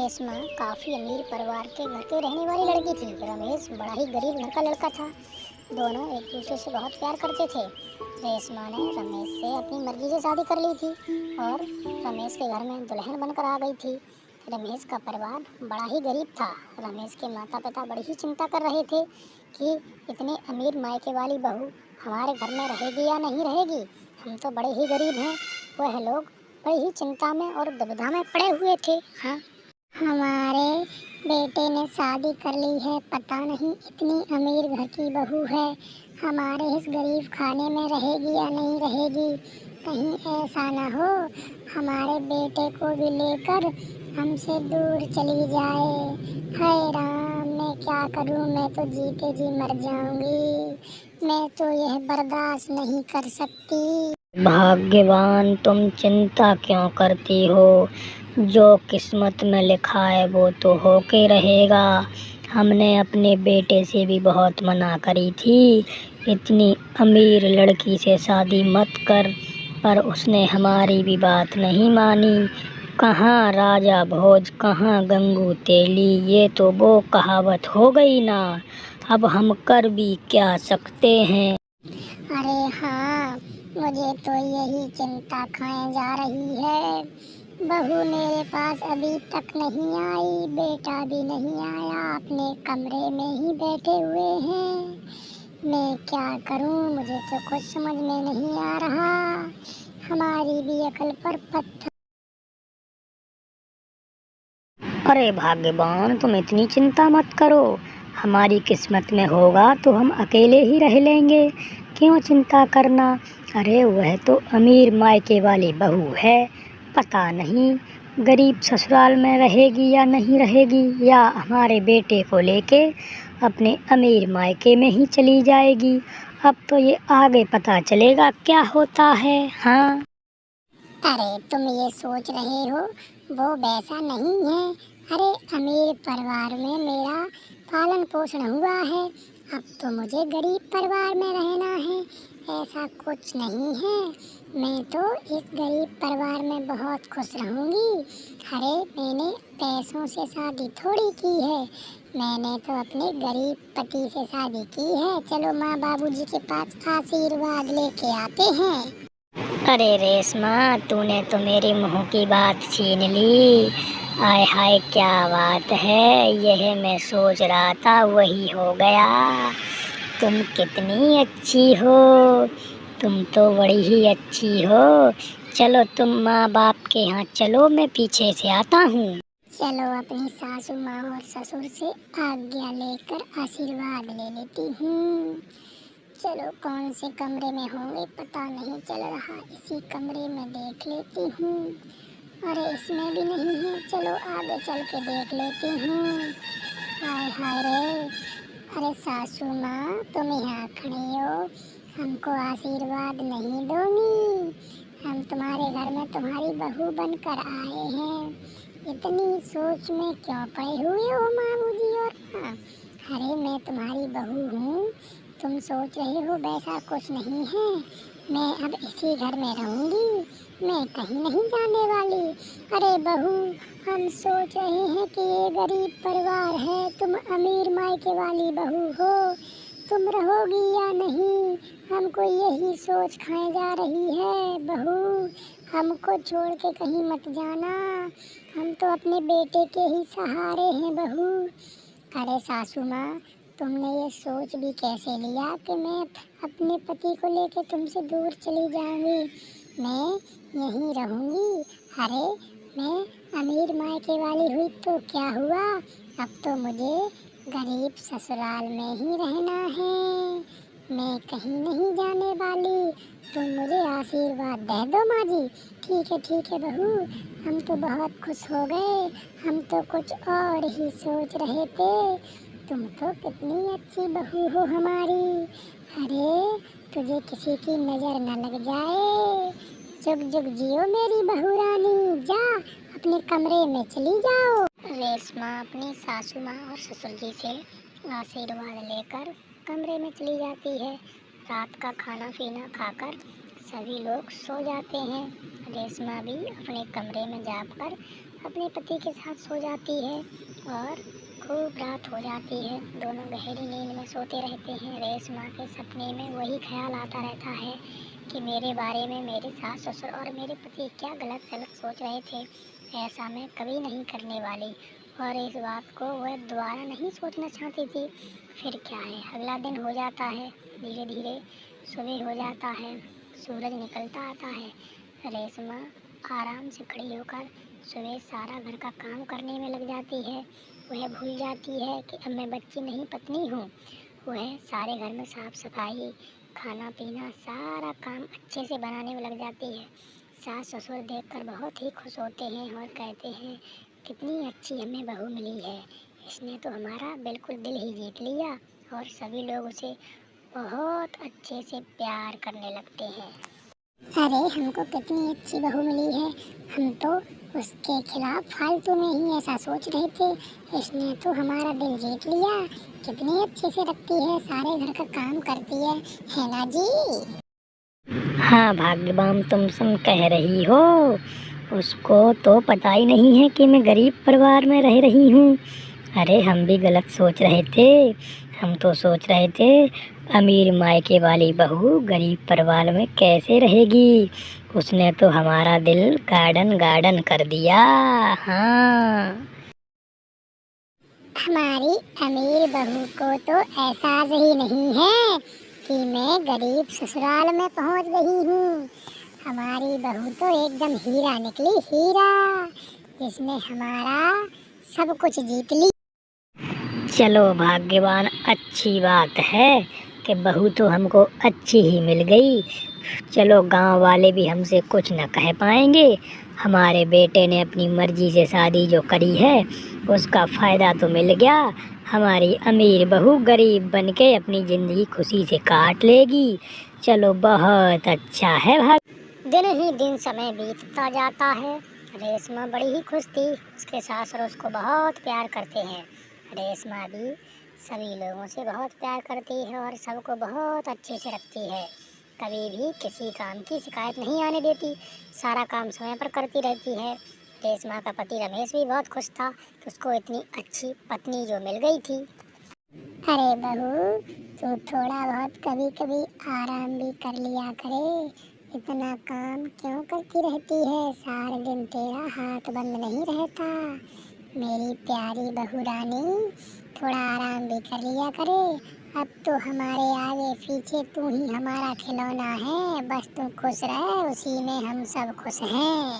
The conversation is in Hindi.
रेशमा काफ़ी अमीर परिवार के घर के रहने वाली लड़की थी। रमेश बड़ा ही गरीब घर का लड़का था। दोनों एक दूसरे से बहुत प्यार करते थे। रेशमा ने रमेश से अपनी मर्जी से शादी कर ली थी और रमेश के घर में दुल्हन बनकर आ गई थी। रमेश का परिवार बड़ा ही गरीब था। रमेश के माता पिता बड़ी ही चिंता कर रहे थे कि इतने अमीर मायके वाली बहू हमारे घर में रहेगी या नहीं रहेगी। हम तो बड़े ही गरीब हैं। वह लोग बड़ी ही चिंता में और दुविधा में पड़े हुए थे। हाँ, हमारे बेटे ने शादी कर ली है, पता नहीं इतनी अमीर घर की बहू है, हमारे इस गरीब खाने में रहेगी या नहीं रहेगी। कहीं ऐसा ना हो हमारे बेटे को भी लेकर हमसे दूर चली जाए। हाय राम, मैं क्या करूं, मैं तो जीते जी मर जाऊंगी। मैं तो यह बर्दाश्त नहीं कर सकती। भाग्यवान, तुम चिंता क्यों करती हो? जो किस्मत में लिखा है वो तो होके रहेगा। हमने अपने बेटे से भी बहुत मना करी थी, इतनी अमीर लड़की से शादी मत कर, पर उसने हमारी भी बात नहीं मानी। कहाँ राजा भोज, कहाँ गंगू तेली, ये तो वो कहावत हो गई ना। अब हम कर भी क्या सकते हैं। अरे हाँ, मुझे तो यही चिंता खाए जा रही है। बहू मेरे पास अभी तक नहीं आई, बेटा भी नहीं आया, अपने कमरे में ही बैठे हुए हैं। मैं क्या करूं, मुझे तो कुछ समझ में नहीं आ रहा। हमारी भी अकल पर पत्थर। अरे भाग्यवान, तुम इतनी चिंता मत करो। हमारी किस्मत में होगा तो हम अकेले ही रह लेंगे, क्यों चिंता करना। अरे वह तो अमीर मायके वाली बहू है, पता नहीं गरीब ससुराल में रहेगी या नहीं रहेगी, या हमारे बेटे को लेके अपने अमीर मायके में ही चली जाएगी। अब तो ये आगे पता चलेगा क्या होता है। हाँ, अरे तुम ये सोच रहे हो, वो वैसा नहीं है। अरे अमीर परिवार में मेरा पालन पोषण हुआ है, अब तो मुझे गरीब परिवार में रहना है। ऐसा कुछ नहीं है, मैं तो इस गरीब परिवार में बहुत खुश रहूंगी। अरे मैंने पैसों से शादी थोड़ी की है, मैंने तो अपने गरीब पति से शादी की है। चलो माँ बाबूजी के पास आशीर्वाद लेके आते हैं। अरे रेशमा, तूने तो मेरे मुंह की बात छीन ली। आय हाय, क्या बात है, यह मैं सोच रहा था वही हो गया। तुम कितनी अच्छी हो, तुम तो बड़ी ही अच्छी हो। चलो तुम माँ बाप के यहाँ चलो, मैं पीछे से आता हूँ। चलो अपनी सासू माँ और ससुर से आज्ञा लेकर आशीर्वाद ले लेती हूँ। चलो कौन से कमरे में होंगे पता नहीं चल रहा, इसी कमरे में देख लेती हूँ। अरे इसमें भी नहीं है, चलो आगे चल के देख लेती हूँ। हाय हाय रे, अरे सासू माँ तुम यहाँ खड़ी हो, हमको आशीर्वाद नहीं दोगी? हम तुम्हारे घर में तुम्हारी बहू बनकर आए हैं, इतनी सोच में क्यों पड़े हुए हो बाबूजी और माँ? अरे मैं तुम्हारी बहू हूँ, तुम सोच रहे हो वैसा कुछ नहीं है। मैं अब इसी घर में रहूँगी, मैं कहीं नहीं जाने वाली। अरे बहू, हम सोच रहे हैं कि ये गरीब परिवार है, तुम अमीर मायके वाली बहू हो, तुम रहोगी या नहीं, हमको यही सोच खाए जा रही है। बहू, हमको छोड़ के कहीं मत जाना, हम तो अपने बेटे के ही सहारे हैं बहू। अरे सासू माँ, तुमने ये सोच भी कैसे लिया कि मैं अपने पति को लेकर तुमसे दूर चली जाऊंगी? मैं यहीं रहूंगी। अरे मैं अमीर मायके वाली हुई तो क्या हुआ, अब तो मुझे गरीब ससुराल में ही रहना है, मैं कहीं नहीं जाने वाली। तुम मुझे आशीर्वाद दे दो माँ जी। ठीक है बहू, हम तो बहुत खुश हो गए, हम तो कुछ और ही सोच रहे थे। तुम तो कितनी अच्छी बहू हो हमारी। अरे तुझे किसी की नज़र न लग जाए। जुग जुग जियो मेरी बहू रानी, जा अपने कमरे में चली जाओ। रेशमा अपनी सासू माँ और ससुर जी से आशीर्वाद लेकर कमरे में चली जाती है। रात का खाना पीना खाकर सभी लोग सो जाते हैं। रेशमा भी अपने कमरे में जाकर अपने पति के साथ सो जाती है और खूब रात हो जाती है। दोनों गहरी नींद में सोते रहते हैं। रेशमा के सपने में वही ख्याल आता रहता है कि मेरे बारे में मेरे सास ससुर और मेरे पति क्या गलत सलत सोच रहे थे। ऐसा मैं कभी नहीं करने वाली और इस बात को वह दोबारा नहीं सोचना चाहती थी। फिर क्या है, अगला दिन हो जाता है। धीरे धीरे सुबह हो जाता है, सूरज निकलता आता है। रेशमा आराम से खड़ी होकर सुबह सारा घर का काम करने में लग जाती है। वह भूल जाती है कि अब मैं बच्ची नहीं पत्नी हूँ। वह सारे घर में साफ सफाई, खाना पीना, सारा काम अच्छे से बनाने में लग जाती है। सास ससुर देखकर बहुत ही खुश होते हैं और कहते हैं कितनी अच्छी हमें बहू मिली है, इसने तो हमारा बिल्कुल दिल ही जीत लिया। और सभी लोग उसे बहुत अच्छे से प्यार करने लगते हैं। अरे हमको कितनी अच्छी बहू मिली है, हम तो उसके खिलाफ फालतू में ही ऐसा सोच रहे थे, इसने तो हमारा दिल जीत लिया। कितनी अच्छे से रखती है, सारे घर का काम करती है ना जी। हाँ भाग्यवान, तुम सम कह रही हो। उसको तो पता ही नहीं है कि मैं गरीब परिवार में रह रही हूँ। अरे हम भी गलत सोच रहे थे। हम तो सोच रहे थे अमीर मायके वाली बहू गरीब परिवार में कैसे रहेगी। उसने तो हमारा दिल गार्डन गार्डन कर दिया। हाँ, हमारी अमीर बहू को तो एहसास ही नहीं है कि मैं गरीब ससुराल में पहुंच गई हूँ। हमारी बहू तो एकदम हीरा निकली, हीरा, जिसने हमारा सब कुछ जीत ली। चलो भाग्यवान, अच्छी बात है कि बहू तो हमको अच्छी ही मिल गई। चलो गांव वाले भी हमसे कुछ न कह पाएंगे। हमारे बेटे ने अपनी मर्जी से शादी जो करी है उसका फ़ायदा तो मिल गया। हमारी अमीर बहू गरीब बन के अपनी ज़िंदगी खुशी से काट लेगी। चलो बहुत अच्छा है भाग। दिन ही दिन समय बीतता जाता है। रेशमा बड़ी ही खुश थी, उसके सासुर उसको बहुत प्यार करते हैं। रेशमा भी सभी लोगों से बहुत प्यार करती है और सबको बहुत अच्छे से रखती है। कभी भी किसी काम की शिकायत नहीं आने देती, सारा काम समय पर करती रहती है। रेशमा का पति रमेश भी बहुत खुश था कि उसको इतनी अच्छी पत्नी जो मिल गई थी। अरे बहू, तू थोड़ा बहुत कभी कभी आराम भी कर लिया करे, इतना काम क्यों करती रहती है, सारे दिन तेरा हाथ बंद नहीं रहता। मेरी प्यारी बहू रानी, थोड़ा आराम भी कर लिया करे। अब तो हमारे आगे पीछे तू ही हमारा खिलौना है, बस तू खुश रहे, उसी में हम सब खुश हैं।